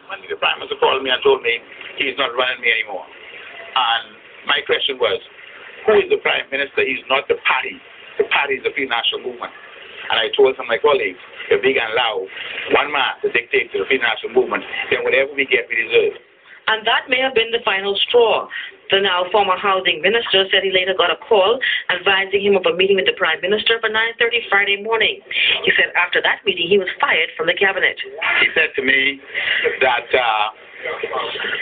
Monday, the Prime Minister called me and told me he's not running me anymore. And my question was, who is the Prime Minister? He's not the party. The party is the Free National Movement. And I told some of my colleagues, if we can allow one man to dictate to the Free National Movement, then whatever we get, we deserve. And that may have been the final straw. The now former housing minister said he later got a call advising him of a meeting with the Prime Minister for 9:30 Friday morning. He said after that meeting he was fired from the cabinet. He said to me that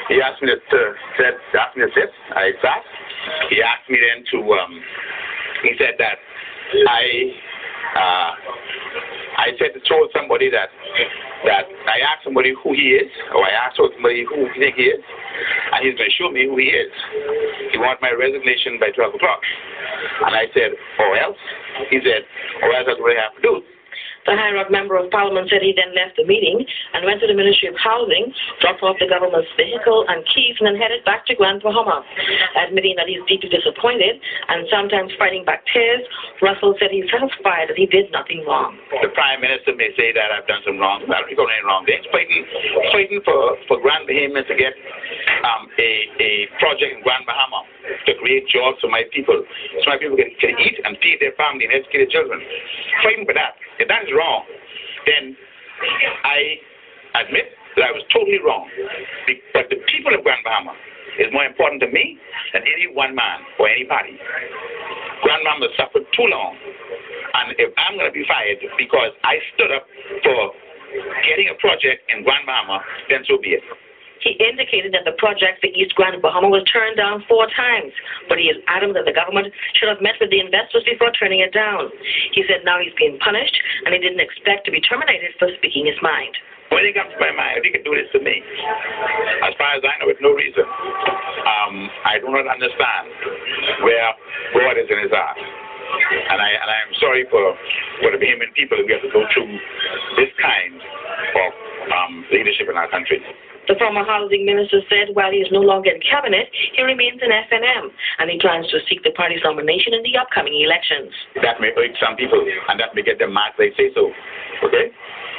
he asked me to sit. I sat. He asked me then to. He said that I told somebody that I asked somebody who he is, or I asked somebody who he think he is, and he's going to show me who he is. He wants my resignation by 12 o'clock. And I said, or else? He said, or else that's what I have to do. The High Rock Member of Parliament said he then left the meeting and went to the Ministry of Housing, dropped off the government's vehicle and keys, and then headed back to Grand Bahama. Admitting that he's deeply disappointed and sometimes fighting back tears, Russell said he's satisfied that he did nothing wrong. The Prime Minister may say that I've done some wrong, but I don't think I've done any wrong things. Fighting for Grand Bahama to get a project in Grand Bahama to create jobs for my people, so my people can eat and feed their family and educate their children. Fighting for that. If that is wrong, then I admit that I was totally wrong. But the people of Grand Bahama is more important to me than any one man or any party. Grand Bahama suffered too long. And if I'm going to be fired because I stood up for getting a project in Grand Bahama, then so be it. He indicated that the project for East Grand Bahama was turned down 4 times, but he is adamant that the government should have met with the investors before turning it down. He said now he's being punished, and he didn't expect to be terminated for speaking his mind. When it comes to my mind, he can do this to me. As far as I know, with no reason. I do not understand where God is in his heart. And I am sorry for the Bahamian people who have to go through this kind of leadership in our country. The former housing minister said while he is no longer in cabinet, he remains in FNM, and he plans to seek the party's nomination in the upcoming elections. That may irk some people, and that may get them mad they say so. Okay?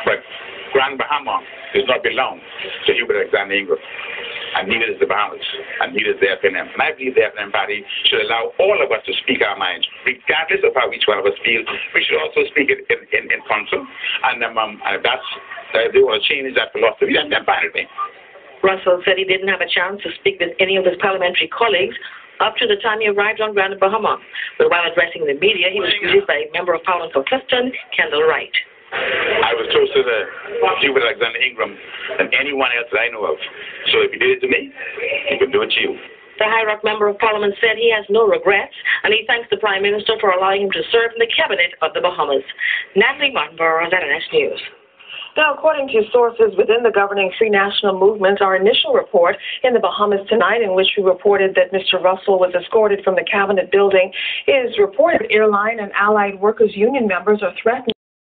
But Grand Bahama does not belong to Hubert Ingraham, and neither is the Bahamas, and neither is the FNM. And I believe the FNM party should allow all of us to speak our minds, regardless of how each one of us feels. We should also speak it in council, and if they want to change that philosophy, then fine with me. Russell said he didn't have a chance to speak with any of his parliamentary colleagues up to the time he arrived on Grand Bahama. But while addressing the media, he was greeted by a member of Parliament for Clifton, Kendall Wright. I was closer to Hubert Ingraham than anyone else that I know of. So if he did it to me, he could do it to you. The High Rock Member of Parliament said he has no regrets, and he thanks the Prime Minister for allowing him to serve in the cabinet of the Bahamas. Natalie Martinborough, ZNS News. Now, according to sources within the governing Free National Movement, our initial report in the Bahamas tonight, in which we reported that Mr. Russell was escorted from the cabinet building, is reported airline and allied workers union members are threatening